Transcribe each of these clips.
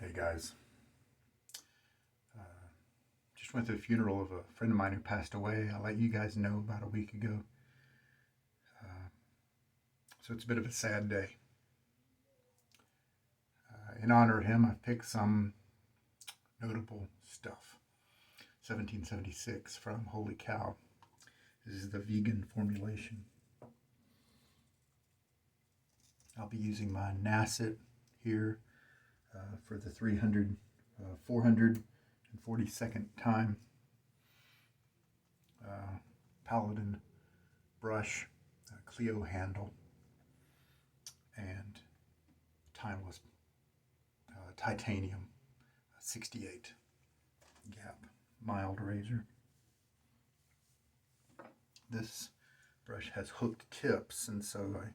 Hey guys, just went to the funeral of a friend of mine who passed away. I let you guys know about a week ago. So it's a bit of a sad day. In honor of him, I picked some notable stuff. 1776 from Holy Cow. This is the vegan formulation. I'll be using my Nacet here for the 442nd time. Paladin brush, Cleo handle, and timeless titanium 68 gap mild razor. This brush has hooked tips, and so I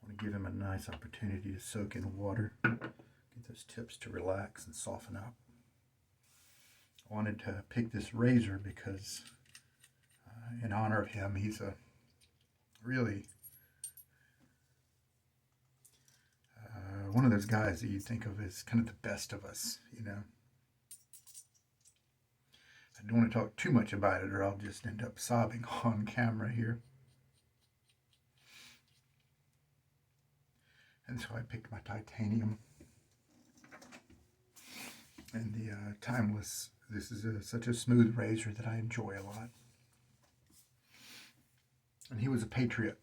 want to give him a nice opportunity to soak in water, get those tips to relax and soften up. I wanted to pick this razor because in honor of him, he's a really one of those guys that you think of as kind of the best of us, you know. I don't want to talk too much about it or I'll just end up sobbing on camera here. And so I picked my titanium and the timeless. This is such a smooth razor that I enjoy a lot. And he was a patriot.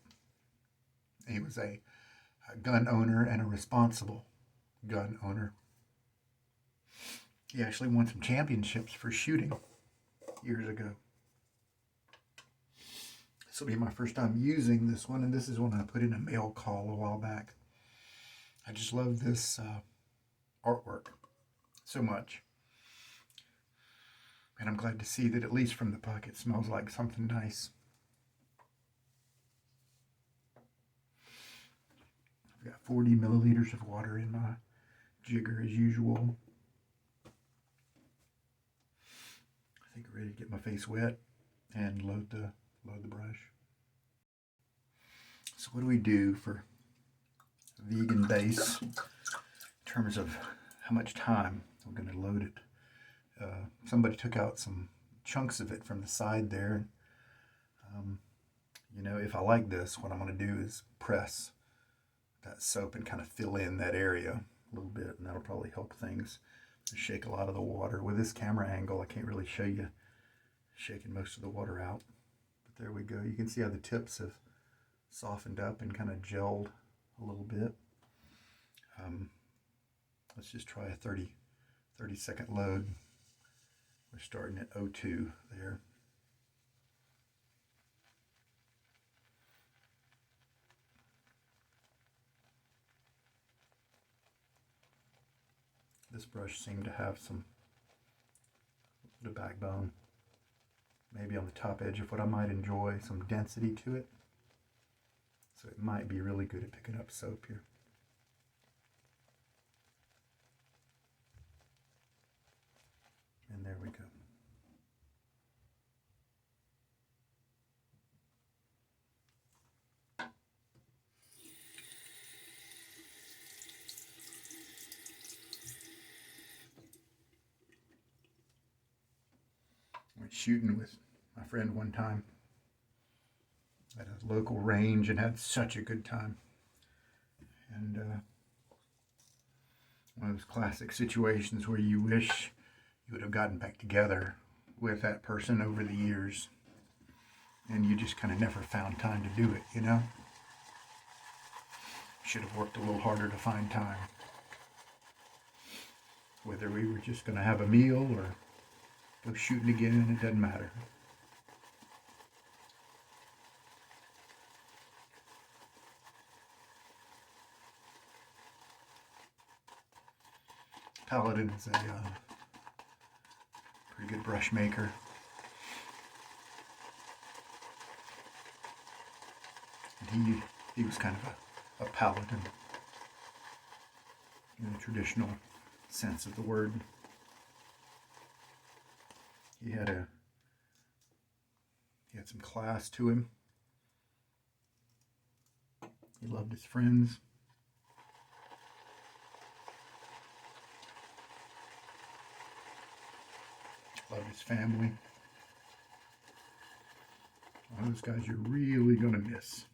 He was a gun owner and a responsible gun owner. He actually won some championships for shooting years ago. This will be my first time using this one, and this is one I put in a mail call a while back. I just love this artwork so much. And I'm glad to see that at least from the puck it smells like something nice. I've got 40 milliliters of water in my jigger as usual. I think I'm ready to get my face wet and load the brush. So what do we do for vegan base in terms of how much time we're going to load it? Somebody took out some chunks of it from the side there. You know, if I like this, what I'm going to do is press that soap and kind of fill in that area a little bit, and that'll probably help things. Shake a lot of the water. With this camera angle, I can't really show you shaking most of the water out. But there we go. You can see how the tips have softened up and kind of gelled a little bit. Let's just try a 30 second load. We're starting at 02 there. This brush seemed to have the backbone, maybe on the top edge of what I might enjoy, some density to it. So it might be really good at picking up soap here. And there we go. I went shooting with my friend one time at a local range and had such a good time. And one of those classic situations where you wish you would have gotten back together with that person over the years, and you just kind of never found time to do it, you know? Should have worked a little harder to find time. Whether we were just going to have a meal or go shooting again, it doesn't matter. Paladin is a pretty good brush maker. And he was kind of a paladin in the traditional sense of the word. He had some class to him. He loved his friends. Love his family. All those guys you're really going to miss.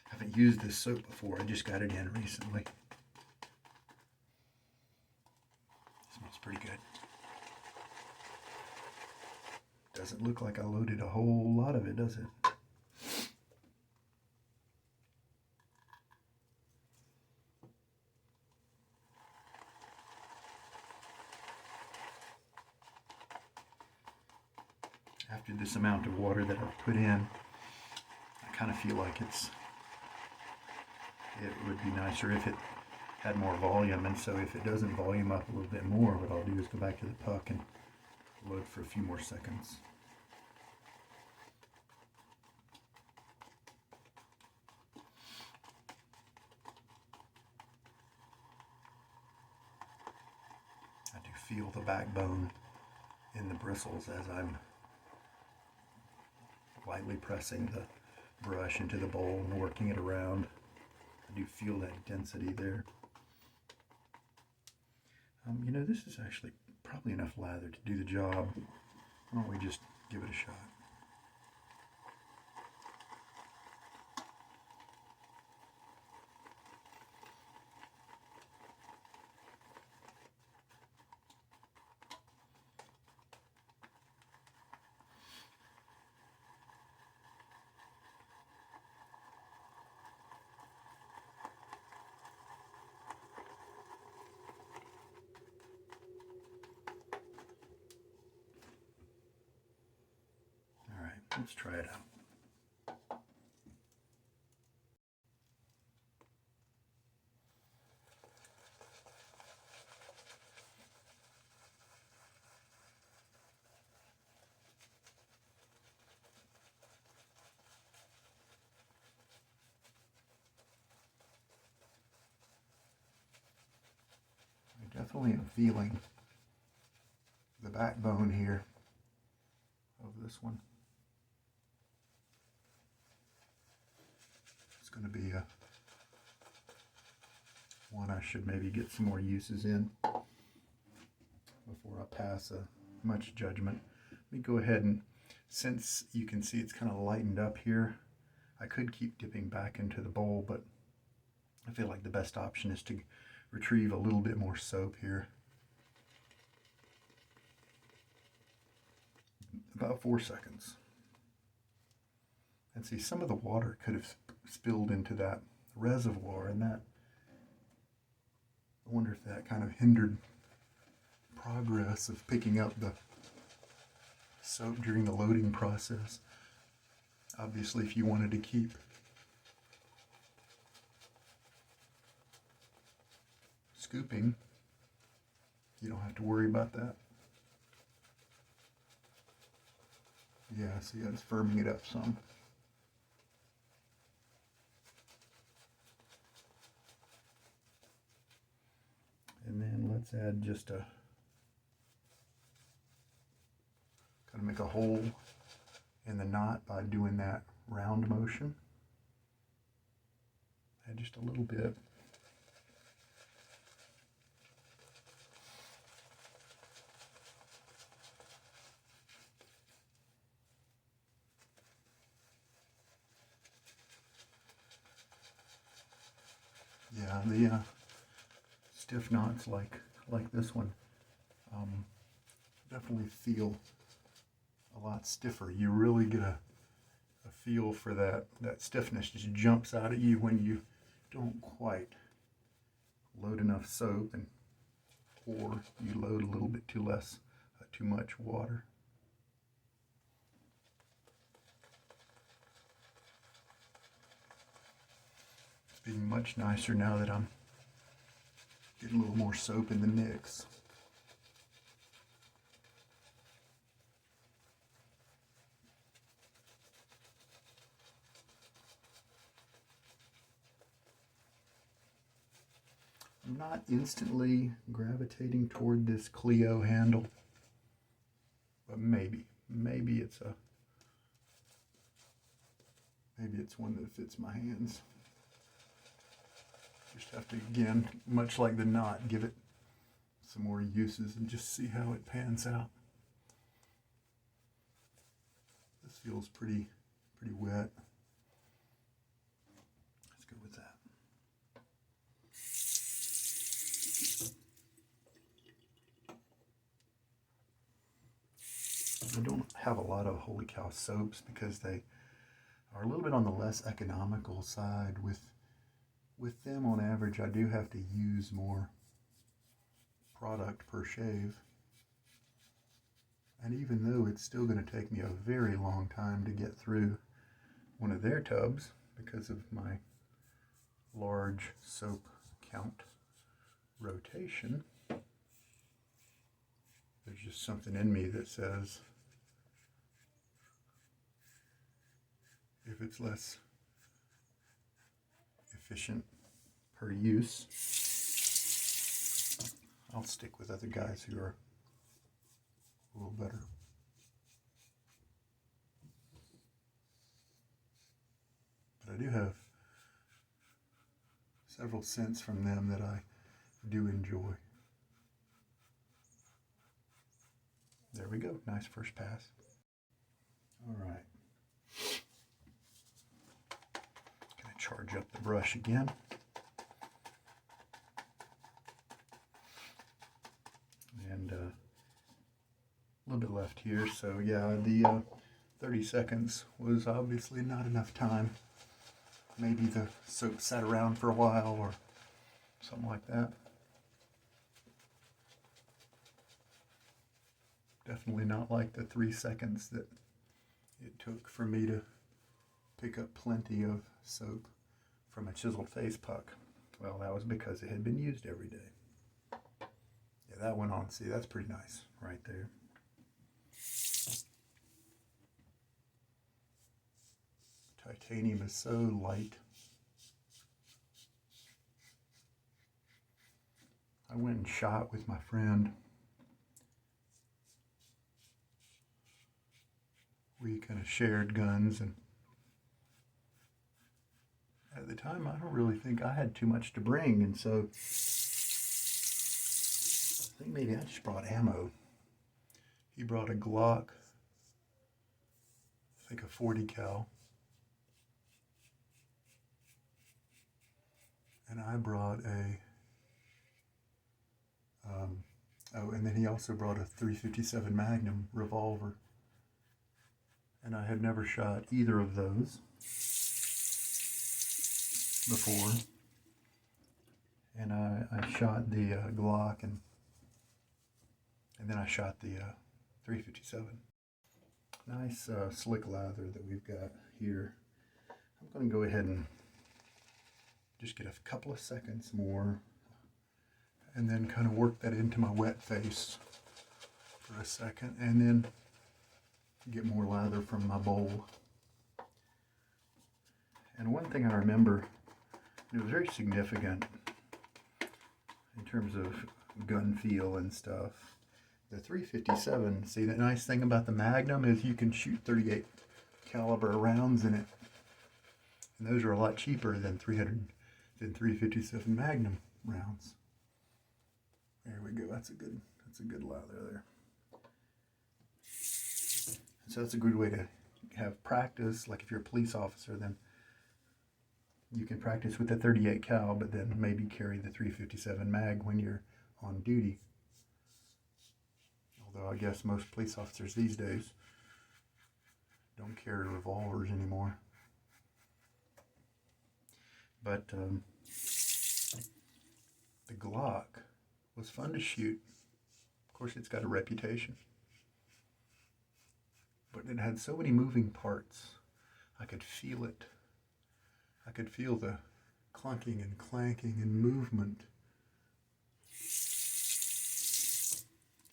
I haven't used this soap before. I just got it in recently. It smells pretty good. Doesn't look like I loaded a whole lot of it, does it? After this amount of water that I've put in, I kind of feel like it would be nicer if it had more volume, and so if it doesn't volume up a little bit more, what I'll do is go back to the puck and load for a few more seconds. I do feel the backbone in the bristles as I'm lightly pressing the brush into the bowl and working it around. I do feel that density there. You know, this is actually probably enough lather to do the job. Why don't we just give it a shot? Let's try it out. I definitely am feeling the backbone here of this one. It's going to be one I should maybe get some more uses in before I pass much judgment. Let me go ahead and, since you can see it's kind of lightened up here, I could keep dipping back into the bowl, but I feel like the best option is to retrieve a little bit more soap here. About 4 seconds. And see, some of the water could have spilled into that reservoir, and that, I wonder if that kind of hindered progress of picking up the soap during the loading process. Obviously, if you wanted to keep scooping, you don't have to worry about that. Yeah, see, that's firming it up some. And then let's add just kind of make a hole in the knot by doing that round motion. Add just a little bit. Yeah, the stiff knots like this one definitely feel a lot stiffer. You really get a feel for that stiffness just jumps out at you when you don't quite load enough soap, or you load a little bit too much water. It's being much nicer now that I'm getting a little more soap in the mix. I'm not instantly gravitating toward this Cleo handle, but maybe it's one that fits my hands. Just have to, again, much like the knot, give it some more uses and just see how it pans out. This feels pretty wet. Let's go with that. I don't have a lot of Holy Cow soaps because they are a little bit on the less economical side. With them, on average, I do have to use more product per shave. And even though it's still going to take me a very long time to get through one of their tubs because of my large soap count rotation, there's just something in me that says if it's less efficient per use, I'll stick with other guys who are a little better. But I do have several scents from them that I do enjoy. There we go. Nice first pass. All right. Gonna charge up the brush again. And a little bit left here. So yeah, the 30 seconds was obviously not enough time. Maybe the soap sat around for a while or something like that. Definitely not like the 3 seconds that it took for me to pick up plenty of soap from a chiseled face puck. Well, that was because it had been used every day. Yeah, that went on. See, that's pretty nice right there. Titanium is so light. I went and shot with my friend. We kind of shared guns, and at the time I don't really think I had too much to bring, and so I think maybe I just brought ammo. He brought a Glock, I think a 40 cal, and I brought a and then he also brought a .357 Magnum revolver. And I had never shot either of those before. And I shot the Glock, and then I shot the .357. Nice slick lather that we've got here. I'm going to go ahead and just get a couple of seconds more and then kind of work that into my wet face for a second, and then get more lather from my bowl. And one thing I remember, it was very significant in terms of gun feel and stuff. The .357, see, the nice thing about the Magnum is you can shoot 38 caliber rounds in it. And those are a lot cheaper than .357 Magnum rounds. There we go. That's a good lather there. So that's a good way to have practice. Like if you're a police officer, then you can practice with the 38 cal, but then maybe carry the .357 mag when you're on duty. Although I guess most police officers these days don't carry revolvers anymore. But the Glock was fun to shoot. Of course, it's got a reputation. But it had so many moving parts. I could feel it. I could feel the clunking and clanking and movement.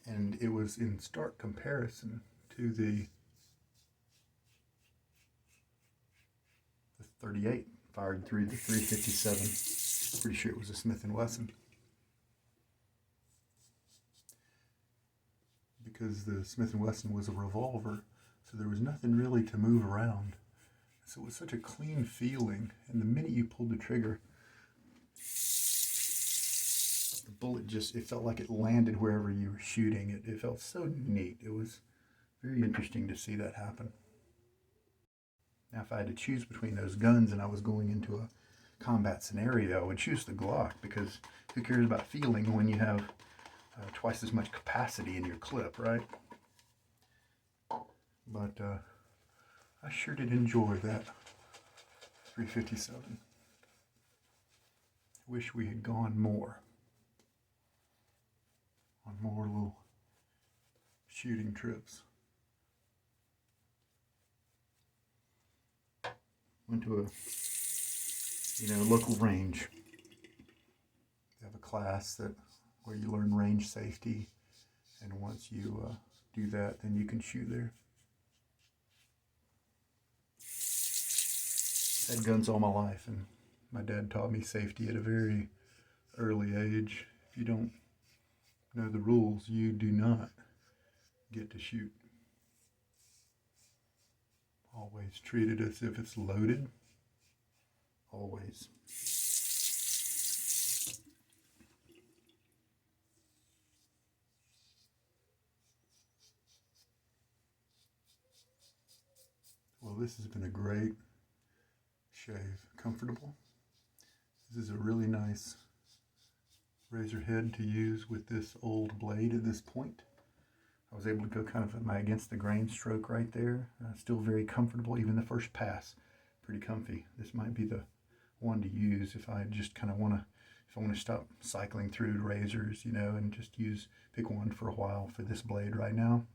And it was in stark comparison to the 38 fired through the .357. Pretty sure it was a Smith & Wesson. because the Smith & Wesson was a revolver, so there was nothing really to move around. So it was such a clean feeling, and the minute you pulled the trigger, the bullet just, it felt like it landed wherever you were shooting. It felt so neat. It was very interesting to see that happen. Now, if I had to choose between those guns and I was going into a combat scenario, I would choose the Glock, because who cares about feeling when you have twice as much capacity in your clip, right? But I sure did enjoy that 357. Wish we had gone more on more little shooting trips. Went to a local range. They have a class where you learn range safety, and once you do that, then you can shoot there. I've had guns all my life, and my dad taught me safety at a very early age. If you don't know the rules, you do not get to shoot. Always treat it as if it's loaded. Always. Well, this has been a great shave. Comfortable. This is a really nice razor head to use with this old blade at this point. I was able to go kind of my against the grain stroke right there. Still very comfortable, even the first pass. Pretty comfy. This might be the one to use if I just kind of want to, if I want to stop cycling through razors, and just pick one for a while for this blade right now.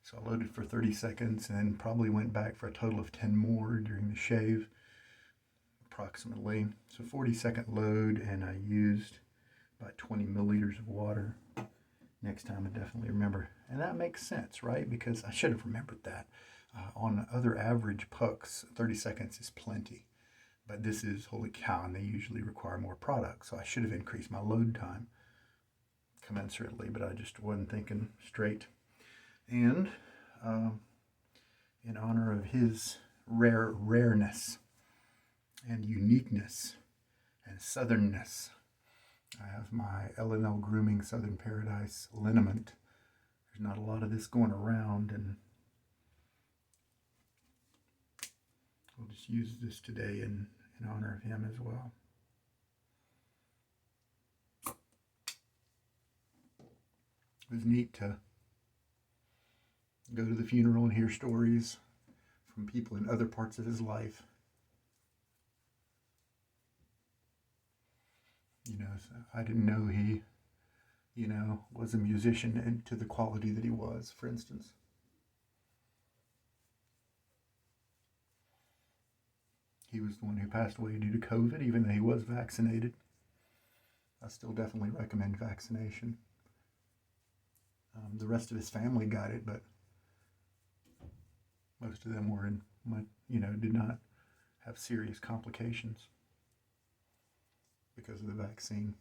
So I loaded for 30 seconds and then probably went back for a total of 10 more during the shave, approximately. So 40-second load, and I used about 20 milliliters of water. Next time I definitely remember. And that makes sense, right? Because I should have remembered that. On other average pucks, 30 seconds is plenty. But this is, holy cow, and they usually require more product. So I should have increased my load time commensurately, but I just wasn't thinking straight. And in honor of his rareness and uniqueness and southernness, I have my L&L Grooming Southern Paradise liniment. There's not a lot of this going around, and we'll just use this today in honor of him as well. It was neat to go to the funeral and hear stories from people in other parts of his life. I didn't know he, was a musician and to the quality that he was, for instance. He was the one who passed away due to COVID, even though he was vaccinated. I still definitely recommend vaccination. The rest of his family got it, but most of them were did not have serious complications because of the vaccine.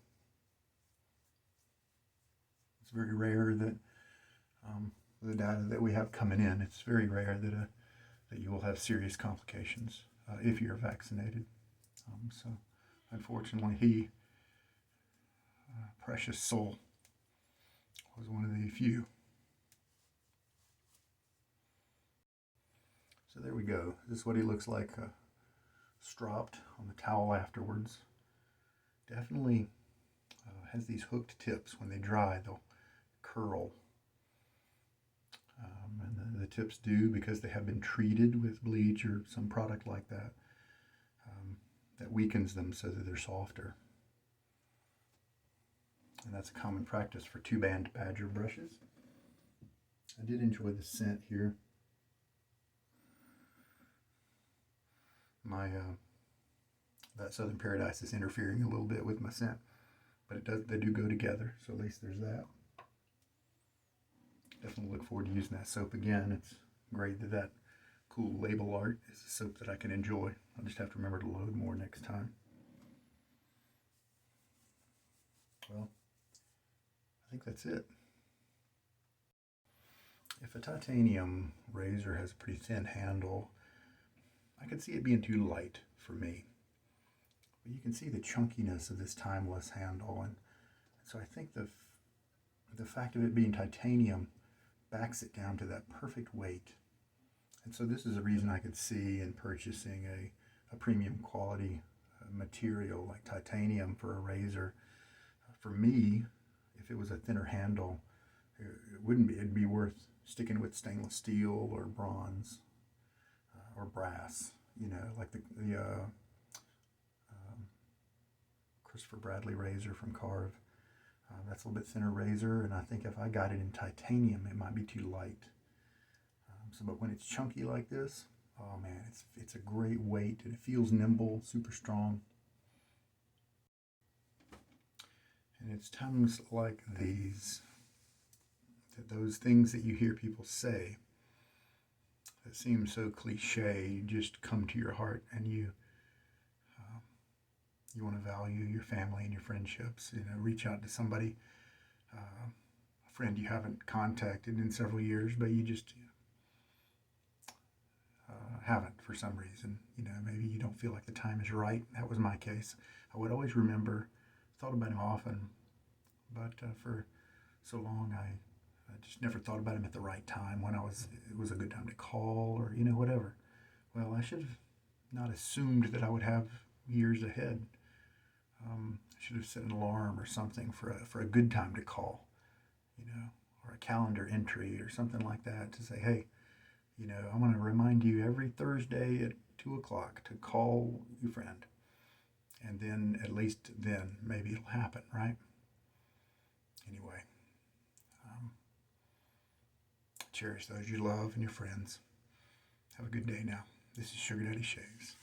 It's very rare that the data that we have coming in, it's very rare that you will have serious complications if you're vaccinated. So unfortunately, he, precious soul, was one of the few. So there we go. This is what he looks like stropped on the towel afterwards. Definitely has these hooked tips. When they dry, they'll curl. And the tips do because they have been treated with bleach or some product like that that weakens them so that they're softer. And that's a common practice for two-band badger brushes. I did enjoy the scent here. My that Southern Paradise is interfering a little bit with my scent, but they do go together, so at least there's that. Definitely look forward to using that soap again. It's great that cool label art is a soap that I can enjoy. I'll just have to remember to load more next time. Well, I think that's it. if a titanium razor has a pretty thin handle, I could see it being too light for me. But you can see the chunkiness of this timeless handle, and so I think the fact of it being titanium backs it down to that perfect weight. And so this is a reason I could see in purchasing a premium quality material like titanium for a razor. For me, if it was a thinner handle, it wouldn't be. It'd be worth sticking with stainless steel or bronze or brass. You know, like the Christopher Bradley razor from Carve. That's a little bit thinner razor, and I think if I got it in titanium, it might be too light. But when it's chunky like this, oh man, it's a great weight, and it feels nimble, super strong. And it's times like these that those things that you hear people say that seem so cliche just come to your heart, and you want to value your family and your friendships. You know, reach out to somebody, a friend you haven't contacted in several years, but you just haven't for some reason. You know, maybe you don't feel like the time is right. That was my case. I would always remember, thought about him often, but for so long I just never thought about him at the right time when it was a good time to call, or you know, whatever. Well, I should have not assumed that I would have years ahead. I should have set an alarm or something for a good time to call, you know, or a calendar entry or something like that to say, hey, you know, I want to remind you every Thursday at 2 o'clock to call your friend. And then, at least then, maybe it'll happen, right? Anyway, cherish those you love and your friends. Have a good day now. This is Sugar Daddy Shaves.